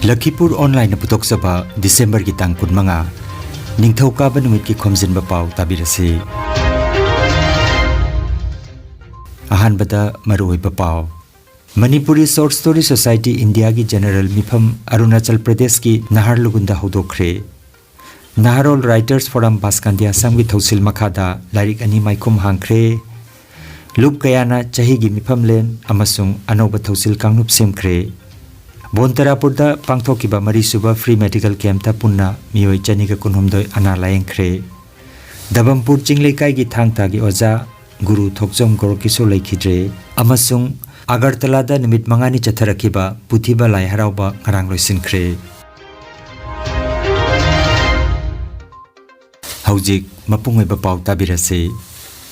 Lakhipur online putok saba December ki tang kun manga ningthau ka banumit ki Khomjinba Pao tabirasi ahan bada maroi Pao Manipuri Short Story Society India ki General Mifam Arunachal Pradesh ki Naharlugunda hodokre Naharol Writers Forum Baskandia Samgi Thosil Makhada Larik ani maikum hangkre Lup kayana chahi gi mifam len amasung anoba thosil kangnup semkre Bontarapurda pangthokiba marisuba free medical camp ta punna mioi chanika kunhumdoi ana laengkhre Dabampur chinglei gi thangta gi oja guru thokjom gorkiso leikhidre amasung Agartala da nimit mangani chatharakiba puthiba lai harauba ngarang loisinkhre Haujik mapungoiba pau tabirase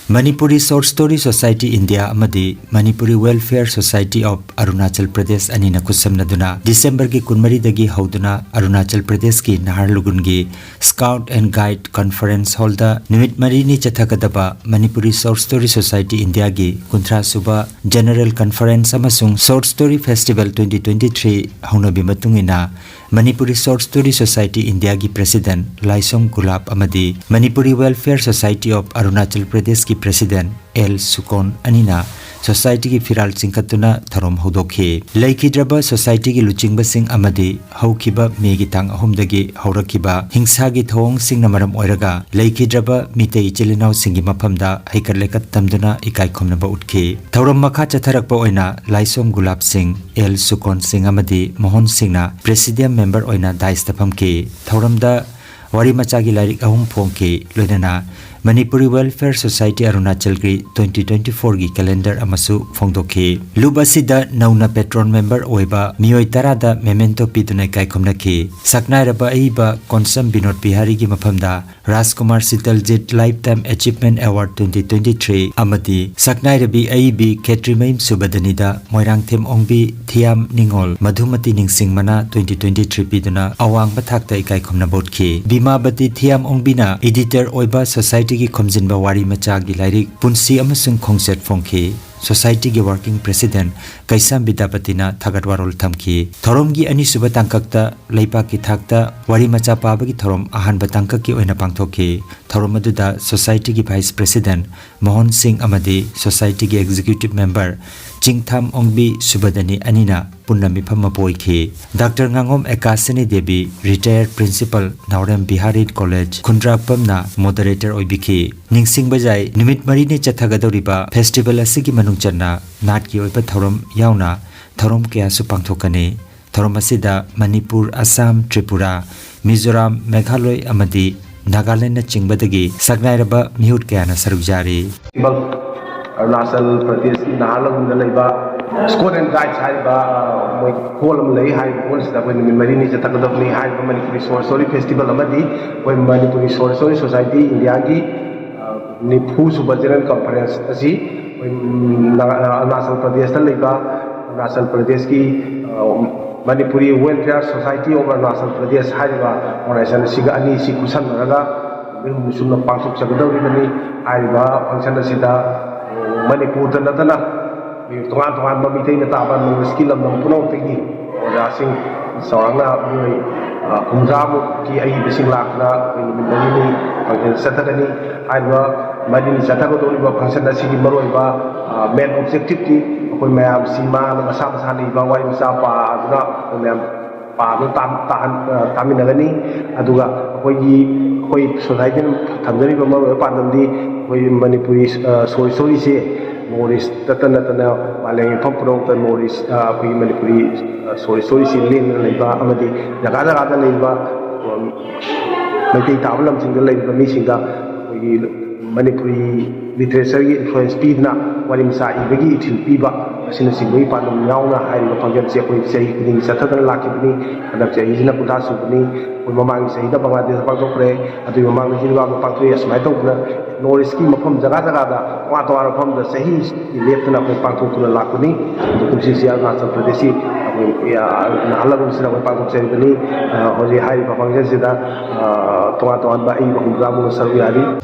Manipuri Short Story Society India amadi Manipuri Welfare Society of Arunachal Pradesh anina kusamnaduna December ki kunmari dagi hauduna Arunachal Pradesh ki Naharlugun gi Scout and Guide Conference Hall da nimit mari ni chathakadaba Manipuri Short Story Society India gi kunthra suba General Conference amasung Short Story Festival 2023 haunabi matungina Manipuri Short Story Society India ki President Laisong Gulab amadi Manipuri Welfare Society of Arunachal Pradesh ki President L. Sukon Anina Society ki Firal Chingkatuna Tharom Hodokhe Laikhidraba Society ki Luchingba Sing Amadi Haukiba Megi Tang Ahumdagi Haurakiba Hingsa gi Thong Sing Namaram Oiraga Laikhidraba Mitei Chilinau Singi Maphamda Haikarlekat Tamduna Ikai Khomnaba Utke Thauram Makha Chatharakpa Oina Laisom Gulab Singh L. Sukon Singh Amadi Mohon Singhna Presidium Member Oina Daistaphamke Thauramda Wari Machagi Lairik Ahum Phongke Loinana Manipuri Welfare Society Arunachal ki 2024 gi calendar amasu phongdokhe lubasida nauna patron member oiba mioi tarada memento pidunai kaikhomna ki saknairaba aiba konsam binod bihari gi maphamda Rajkumar Sitaljit Lifetime Achievement Award 2023 amadi saknairabi aibi Ketrimaim Subadanida Moirangthem Ongbi Thiam Ningol Madhumati Ningsingmana 2023 piduna awang bathakta ikaikhomna bodkhe Bimabati Thiam Ongbina editor oiba society ki Khomjinba wari macha gi lairik punsi amasung khongset phongkhe Society ki working president Kaisam Bidapatina Thagatwarol thamki Thorom gi ani suba tangkakta leipa ki thakta wari macha paba gi thorom ahan batangka ki oina pangthokhe thorom aduda society ki vice president Mohon Singh amadi society ki executive member Chingtham Ongbi Subadani Anina Punnami Phama Poikhe Dr. Ngangom Ekasani Devi retired principal Naurem Bihari College Khundrakpamna moderator oibikhe Ningsing Bajai Nimit Marini Chathagadoriba festival asigi manungchanna natki oiba thorom yauna thorom kya su pangthokane thorom asida Manipur Assam Tripura Mizoram Meghalaya amadi Nagaland na chingbadagi sagnairaba mihut kya na sarujari Arunachal Pradesh ki Naharlagunda laiba Scout and Guide haiba moi kolam lai hai hol sida koi nimit mari ni chathakadabni haiba Manipuri Short Story Festival amadi koi Manipuri Short Story Society India ki nifu suba general conference asi Arunachal Pradesh ta laiba Arunachal Pradesh ki Manipuri Welfare Society of Arunachal Pradesh haiba organization siga ani si kusan raga musumna pangsuk chagadawri bani haiba function asida Manipur da natana tungan tungan mamitay na taban ng skill ng punaw tigi o dasing saurangna muy kumjamu ki ay bising lakna minani pagin satagani aywa madini satago doli ba function na sigi maroy ba main objective ki akoy mayam sima na masama sa ni ba wai masapa aduna mayam pa no taminagani aduga akoy society thamjari ba maroy pandamdi Manipuri Story se Morris Tatana Malay Pomprong and Morris Manipuri Story se Lin Leba Amadi Nagada Gada Leba Mati Tavalam single Leba Missinga Manipuri literature influence Pidna Warimsa Ibegi Til Piba Sinasingui Panam Yauna Hari Pangan Sekui Sei Satan Lakipni and Jayina Kutasubni Mamang Saida Bangladesh Pangopre Adu Mamang Hilwa Pangtri Smaitopna Noriski Mapam Jagada Watawara from the Sahi Leptana Pantu to the Lakuni the Kusia Nasa Pradesi Nalagun Sina Pantu Ceremony or the High Papangazida Tomato and Bai Ramu Saviari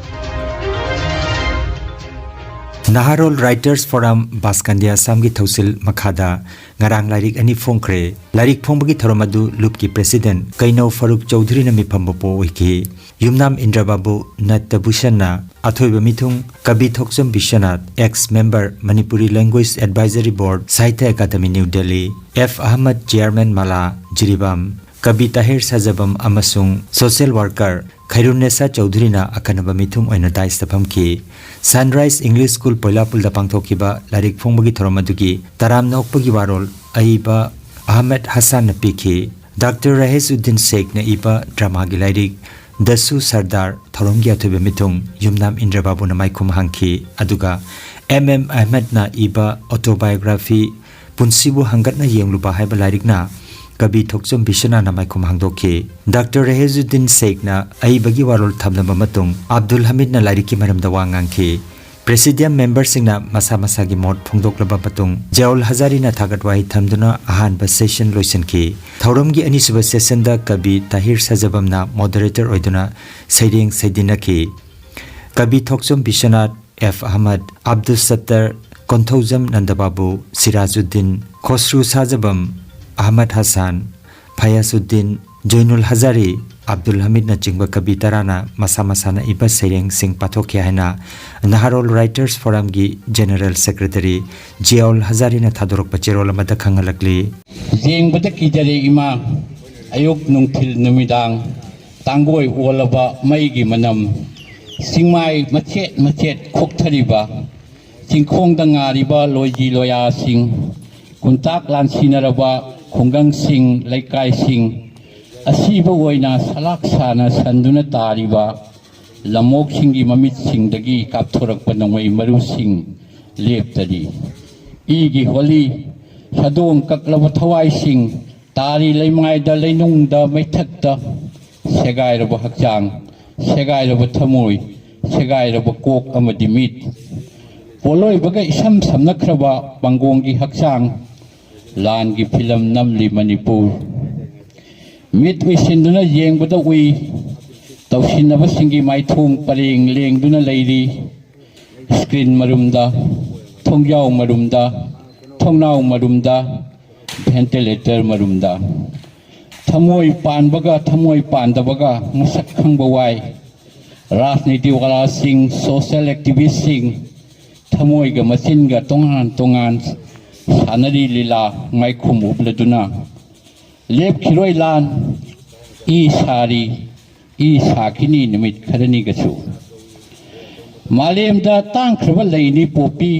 Naharol Writers Forum Baskandia Samgi Thausil Makhada Ngarang Lairik Ani Fongkre Lairik Fongbagi Thoramadu Lupki President Kaino Faruk Chaudhary na mipambopo wiki Yumnam Indrababu Natabushanna Athoiba Mithung Kabi Thoksom Bishanath ex-member Manipuri Language Advisory Board Sahitya Academy New Delhi F. Ahmad Chairman Mala Jiribam Kabi Tahir Sajabam Amasung Social Worker Khairunesa Chaudhary na akanaba mithung oina daista phamki Sunrise English School Poilapul da pangthokiba Lairik Fongbagi Thoramadugi Taram Nokpagi Warol Aiba Ahmed Hassan na pikhi Dr. Rahezuddin Sheikh na iba drama gi Lairik Dasu Sardar Thoromgi athoiba mithung Yumnam Indrababu na maikhum hangki aduga MM Ahmed na iba autobiography Punsibu Hangat na yengluba haiba Lairik na Kabi Thoksom Bishana na maikhum hangdoki Dr. Rahezuddin Sheikh na aibagi warol thamnaba matung Abdul Hamid na Lairiki maramda wangangki Presidium members singna masa masagi mot phongdoklaba patung Jaul Hazari na thagatwai thamduna ahanba session loisanki Thoromgi anisuba session da Kabi Tahir Sajabam na moderator oiduna Saireng Saidinaki Kabi Thoksom Bishanath F. Ahmad Abdul Sattar Konthaujam Nandababu Sirajuddin Khosru Sajabam Ahmad Hassan Fayasuddin Joinul Hazari Abdul Hamid na chingba Kabi Tarana masa na iba Saireng Singh Pathokya haina Naharol Writers Forum gi General Secretary Jiaul Hazari na thadorok pacherol amada khangalakli Jengbada kidare ima ayok nungthil numidang tangoi olaba maigi manam singmai machet khokthariba singkhong da ngariba loji loya sing kuntak lansinaraba khongang sing laikai sing asiba woina salak sana sanduna tariba lamok singi mamit sing dagi kapthorak panamai maru sing leptadi igi holi sadong kaklaba thawai sing tari leimai da leinung da maithakta segai raba hakchang segai raba thamoi segai raba kok amadi mit poloi baga isam samnakraba panggongi hakchang Lan gi film namli Manipur mit wisinduna yengbada wi tawsinaba singi maithung pareng lengduna leiri screen marumda thongyaw marumda thongnaw marumda ventilator marumda thamoi panbaga thamoi pandabaga masak khangba wai rajniti wala sing social activist sing thamoi ga masin ga tongan Sanari lila ngai khumu bleduna lep khiroi lan I sakini nimit kharani gachu malem da tang khriba leini popi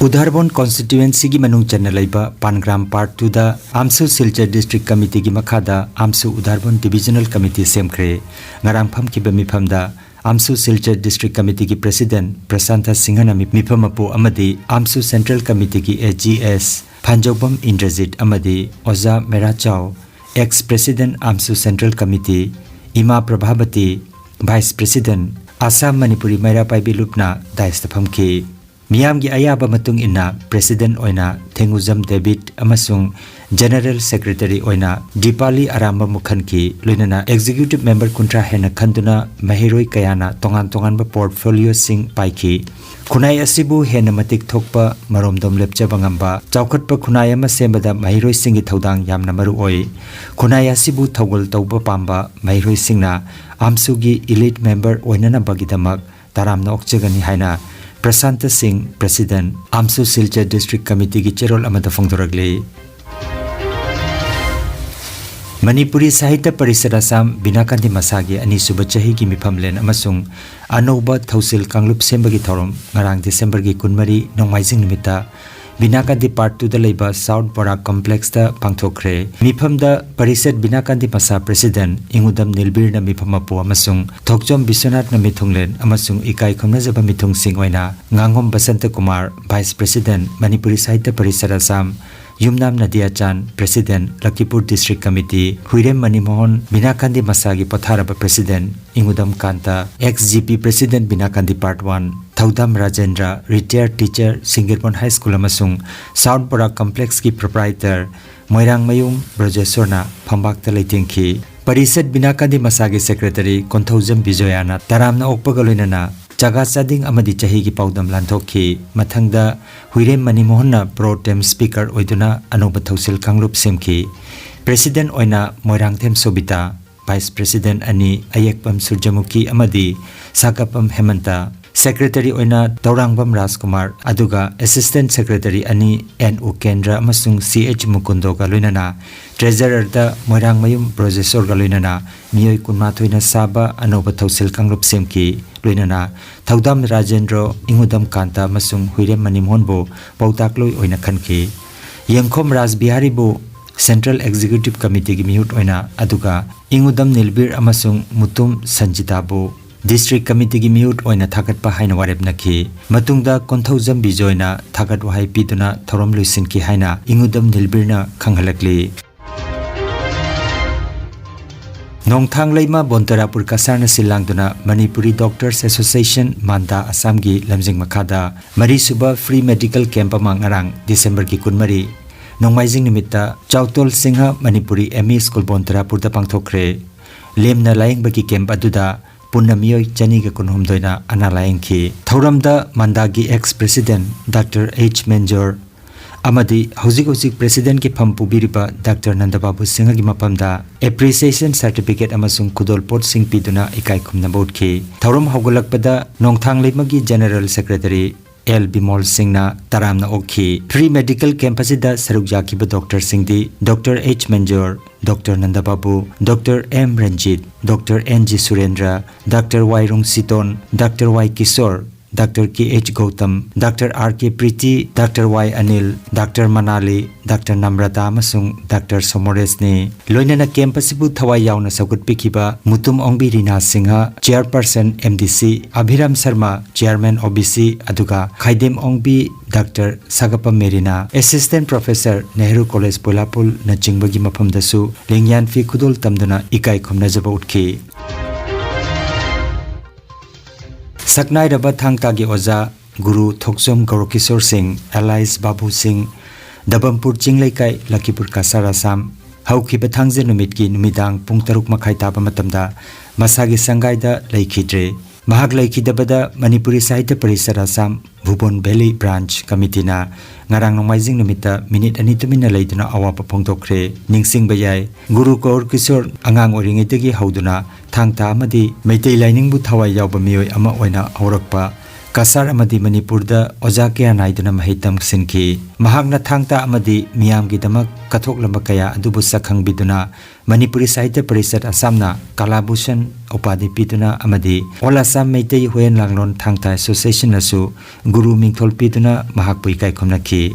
Udharbon constituency gi manung channa laiba Pangram part 2 da Amsu Silchar district committee gi makhada Amsu Udharbon divisional committee semkhre ngarang pham ki bami phamda Amsu Silchar District Committee ki President Prasanta Singhana Mipamapu Amadi Amsu Central Committee ki AGS Phanjobam Indrajit Amadi Oza Merachau Ex-President Amsu Central Committee Ima Prabhavati Vice President Assam Manipuri Maira Paibi Lupna Daistapam ki Miyam gi ayaba matung inna President oina Thenguzam David amasung General Secretary oina Dipali Aramba Mukhan ki loinana Executive Member kuntra hena khanduna mahiroi kayana tongan ba portfolio sing paiki khunai asibu hena matik thokpa maromdom lepcha bangamba chaukhatpa khunai ama sembada mahiroi singi thodang yamna maru oi khunai asibu thogol tawba pamba mahiroi singna amsugi elite member oinana bagidamak taramna okchegani haina Prasanta Singh, President, Amsu Silchar District Committee ki Cherol amada phongdoragle. Manipuri Sahitya Parishad Assam Binakandi Masagi ani suba chahi ki miphamlen amasung anoba thausil kanglup sembagi thorom ngarang December gi kunmari nongmaijing nimita Binakandi part 2 da leiba South Barak Complex da pangthokre mifam da Parishad Binakandi Masa President Ingudam Nilbir na mifamapu amasung Thokjom Biswanath na mithunglen amasung ikai khomna jaba mithung sing oina Ngangom Basanta Kumar Vice President Manipuri Sahitya Parishad Assam Yumnam Nadia Chan President Lakhipur District Committee Huirem Manimohon Binakandi Masagi Patharaba President Ingudam Kanta ex-GP President Binakandi Part 1 Thaudam Rajendra Retired Teacher Singirpon High School amasung South Barak Complex ki Proprietor Moirang Mayum Brajesorna Phambakta Leitengki Parisad Binakandi Masagi Secretary Konthojam Bijoyana Taramna Okpagaloinana Jaga Sading Amadi Chahigi Paudam Lantoki Mathangda Huirem Manimohona Pro Tem Speaker Oiduna Anoba Thausil Kanglup Semki President Oina Moirangthem Sobita Vice President Ani Ayekpam Surjamuki Amadi Sakapam Hemanta Secretary Oina Taurangbam Rajkumar Aduga Assistant Secretary Ani N.U. Kendra Amasung C.H. Mukundo Galoinana Treasurer da Moirang Mayum Processor Galoinana Miyoi Kunmathoina Saba Anoba Thausil Kanglup Semki Loinana Thaudam Rajendro Ingudam Kanta Masung Huirem Manimhonbo Pautakloi Oina Khanki Yangkhom Raj Bihari Bo Central Executive Committee gi mihut oina aduga Ingudam Nilbir amasung Mutum Sanjita Bo District Committee gi mihut oina thagat pa haina wareb nakhi matungda Konthojam Bijoyna thagat wahai piduna thorom luisin ki haina Ingudam Nilbirna khanghalakli Nongthang Leima Bontarapur Kasarna Silangduna Manipuri Doctors Association Manda Assam gi lamjing makhada Mari Suba Free Medical Camp amang arang December ki kunmari Nongmaijing Nimitta Chautol Singha Manipuri ME School Bontarapur da pangthokre lemna laing baki camp aduda Punamiyoi Chaniga Kunhumdoina Ana Laingki Thauramda Mandagi ex-president Dr. H. Menjor Amadi Hosik President ki Pampubiriba Dr. Nandababu Singha gi mapamda Appreciation Certificate amasung Kudol Pot Sing Piduna Ikai Khumna Bodki Thauram Hogolakpada Nongthang Leimagi General Secretary L. Bimol Singna Taramna Okhi Free Medical Campus da Saruk Jakiba Dr. Singdi Dr. H. Menjor Dr. Nandababu Dr. M. Ranjit Dr. N. G. Surendra Dr. Y. Rung Siton Dr. Y. Kishore Dr. K. H. Gautam Dr. R. K. Priti Dr. Y. Anil Dr. Manali Dr. Namrata Masung Dr. Somoresni Loinana Campasibu Thawai Yauna Sakut Pikiba Mutum Ongbi Rina Singha Chairperson MDC Abhiram Sharma Chairman OBC Aduga Khaidem Ongbi Dr. Sagapa Merina Assistant Professor Nehru College Polapul Nachingbagi Mapamdasu Lingyan Fi Kudul Tamduna Ikai Khomnajaba Utki Saknai Raba Thangtagi Oza Guru Thoksom Gaurokishore Singh Allies Babu Singh Dabampur Chinglaikai Lakhipur Kasar Assam Haukiba Thangje Numitki Numidang Pung Taruk Makhai Taba Matamda Masagi Sangaida Laikhidre Mahak Laikhidabada Manipuri Sahitya Parisad Assam Bhubon Valley Branch Committee na Ngarang Nongmaijing Numita Minute Anitumina Leiduna Awapa Pongtokre Ningsing Bayai Guru Gaurokishore Angang Oringitagi Hauduna Thangta Amadi Meitei Lainingbu Thawai Yauba Miyoi Ama Oina Aurakpa Kasar Amadi Manipurda Oja Kaya Naiduna Mahitam Sinki Mahakna Thangta Amadi Miyamgi Damak Kathok Lamba Kaya Adubu Sakhang Biduna Manipuri Sahitya Parisad Assamna Kalabhushan Upadi Piduna Amadi All Assam Meitei Huyen Langlon Thangta Association Nasu Guru Mingthol Piduna Mahakpui Kai Khomnaki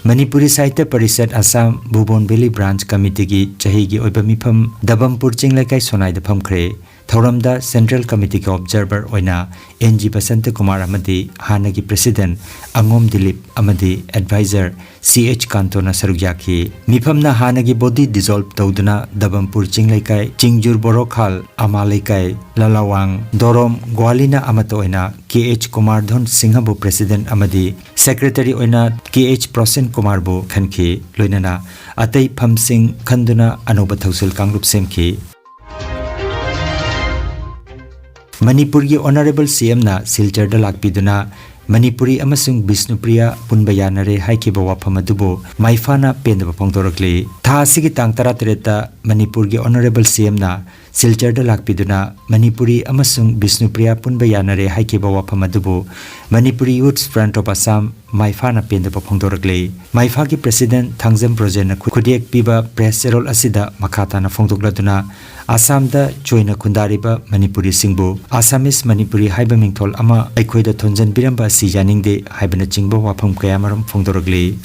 Manipuri Sahitya Parisad Assam Bhubon Valley Branch Committee gi Chahigi Oiba Mifam Dabampur Chinglaikai Sonai da Phamkhre Thauramda Central Committee ki Observer Oina N.G. Basanta Kumar Amadi Hanagi President Angom Dilip Amadi Advisor C.H. Kantona Sarugyaki Mifamna Hanagi Body Dissolve Tauduna Dabampur Chinglaikai Chingjur Borokhal Amalaikai Lalawang Dorom Gwalina Amato Oina K.H. Kumardhon Singhabu President Amadi Secretary Oina K.H. Prosen Kumar Bo Khanki Loinana Atai Pham Singh Khanduna Anoba Thausil Kanglup Semki Manipuri Honorable CM na Silchar da Lakpiduna Manipuri amasung Bisnupriya Punbayanare Haikiba Wafam adubo Maifana Pendaba Pongdorakli Tha asigi tang 13 Manipuri Honorable CM na Silchar da Lakpiduna Manipuri amasung Bisnupriya Punbayanare Haikiba Wafam adubo Manipuri Youth Front of Assam Maifana Pendaba Pongdorakli Maifa ki President Thangjam Projena Khudiek Piba Press Role asida Makhatana Phongdokladuna Assam da Choina Kundariba Manipuri Singbu Assamese Manipuri Haiba Mingthol ama Aikhoida Thonjan Biramba si Janingde Haibana Chingbo Wafam Kayamaram Phongdoragli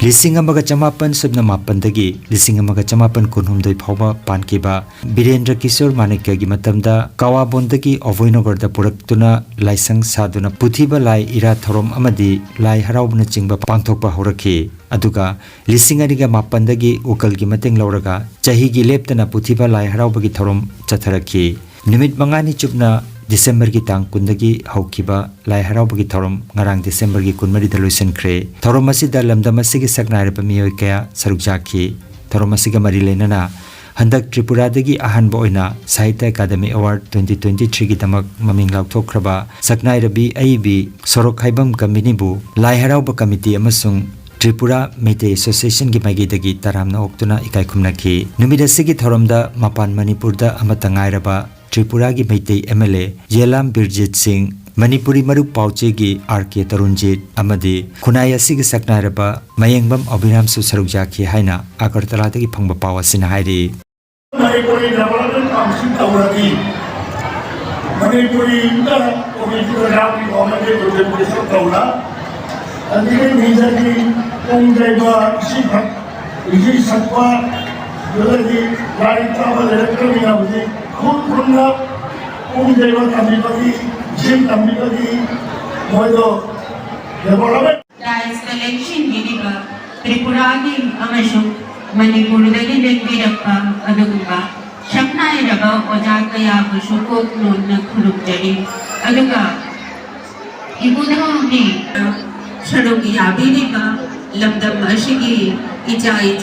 Lising amaga chamapan subna mapandagi lising amaga chamapan kunhumdoi phawba pankiba Birendra Kishore Manikya gi matamda Kawa Bondagi Avoinogor da puraktuna laisang saduna puthiba lai ira thorom amadi lai haraubna chingba pangthokpa horakhi aduga lising ariga mapandagi ukal gi mateng lauraga chahi gi leptana puthiba lai haraubagi thorom chatharakhi nimit mangani chupna December ki tang kundagi haukiba lai harauba ki thorom ngarang December ki kunmari da loisan kre thorom asida lamdam asigi saknai ra pamioi kaya saruk jakhi thorom asiga mari lenana handak Tripura dagi ahanba oina Sahitya Academy Award 2023 ki tamak maming laukthokraba saknai rabi aibi sorok haibam company bu lai harauba committee amasung Tripura Meitei Association ki magi dagi taramna oktuna ikai khumnaki numida sigi thoromda mapan Manipur da amatangai raba Tripura ki Meitei MLA Yelam Birjit Singh Manipuri Maru Pauche ki RK Tarunjit amadi khunai asigi saknai raba mayengbam Abhiram su saruk jakhi haina Agartala dagi phangba pawa sina hairi Manipuri Development Council Tawrati Manipuri Inter Community Rapi Community Representation Tawra Andini Nizaki Khomjinba Pao Iji Sakwa Yoladi Barak Tampak Electronic Abdi Khomjinba Tampak Jim Tampak Moido Development Dice collection giniba Tripura ki amasuk Manipur dagi legbirappa aduguba shaknai raba oja kaya busukok nunna khuruk jari aduga ibudham ni saruk yabiriba lamdam ashigi ijai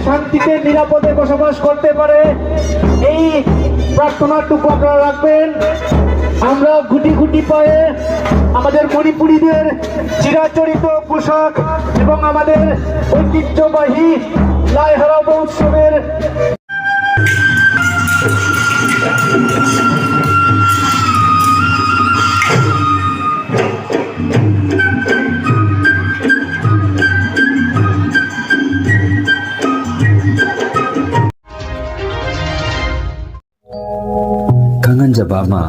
শান্তিতে নিরাপদে বসবাস করতে পারে এই প্রার্থনাটুকু আপনারা রাখবেন আমরা গুটি গুটি পায়ে আমাদের মণিপুরীদের চিরাচরিত পোশাক এবং আমাদের ঐতিহ্যবাহী লাই হারাবো উৎসবের Khomjinba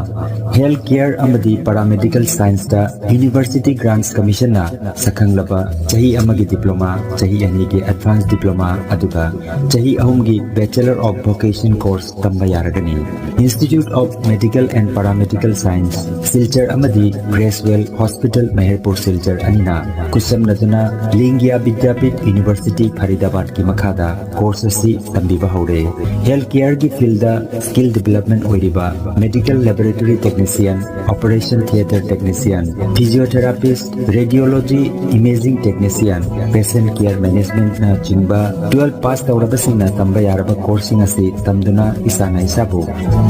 Healthcare amadi Paramedical Science da University Grants Commission na sakhanglaba chahi amagi diploma chahi anigi advanced diploma aduga chahi ahumgi Bachelor of Vocation course tamba yaragani Institute of Medical and Paramedical Science Silchar amadi Gracewell Hospital Meherpur Silchar anina kusam naduna Lingya Vidyapit University Faridabad ki makhada course asi tambiba hore Healthcare ki field da skill development oiriba Medical Laboratory Technician, Operation Theatre Technician, Physiotherapist, Radiology Imaging Technician, Patient Care Management na chingba 12 pass tawrabasing na tamba yaraba coursing asi tamduna isana isabu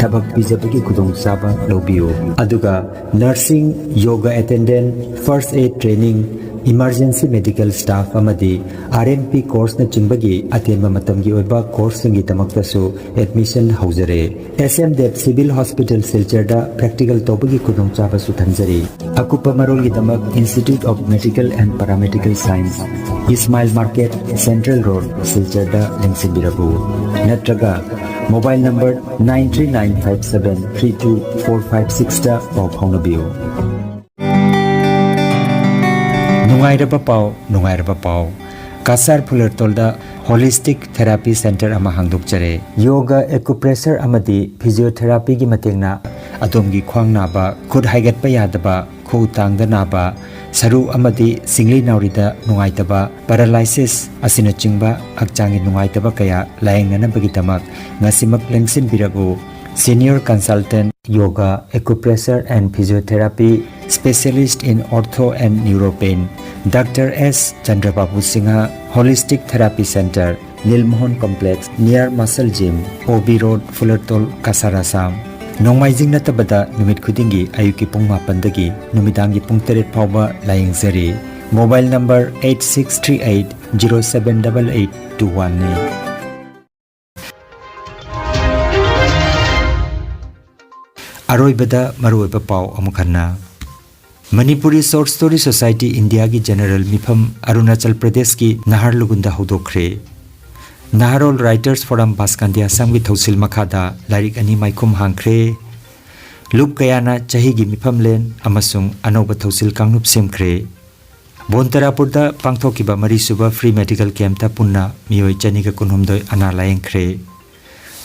thabak pijabagi khudong saba lobiyo aduga nursing yoga attendant first aid training Emergency Medical Staff amadi RMP course na chingbagi atenba matamgi oiba course singi tamaktasu admission haujare SMDEP Civil Hospital Silchar da practical tobagi khudong chaba su thanjari akupa marol gi tamak Institute of Medical and Paramedical Science Ismail Market Central Road Silchar da lengsimbirabu natraga mobile number 939573245 da of honabiyo Nungairaba Pao Kasar Pulertolda Holistic Therapy Center ama hangdokjare Yoga Acupressure amadi Physiotherapy gi matengna adomgi khwang naba khud haigatpa yadaba khu tangda naba saru amadi singli naurida nungaitaba paralysis asina chingba hakchangi nungaitaba kaya laengnana bagi tamak ngasimak lengsin birabu Senior Consultant Yoga Acupressure and Physiotherapy Specialist in Ortho and Neuropain Dr. S. Chandrababu Singha Holistic Therapy Center Nilmohon Complex near Muscle Gym OB Road Fullertol Kasarasam Nongmaijing natabada numit khudingi ayuki pung 8 numidangi pung 3 phawba layengzari. Mobile number 8638078821 ni. Aroibada maroiba pau amukhanna. Manipuri Short Story Society India ki General Mifam Arunachal Pradesh ki Naharlugunda hodokre. Naharol Writers Forum Baskandia Samgi Thosil Makhada Larik Ani Maikum Hangkre. Lup Kayana Chahi gi Mifam Len Amasung Anoba Thosil Kangnup Semkre. Bontarapurda Pangthokiba Marisuba Free Medical Camp ta punna Miyoi Chaniga Kunhumdoi Ana Layengkre.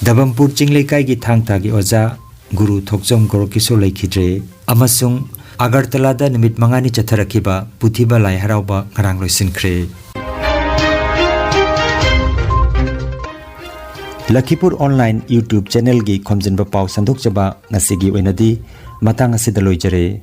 Dabampur Chinglaikai gi Thangta gi Oja Guru Thokjom Gorokiso Laikhidre. Amasung Agartala da nimit mangani chatharakiba puthiba lai harauba ngarang loisinkre. Lakhipur online YouTube channel gi Khomjinba Pao sandok jaba ngasigi oinadi matang asida loijare.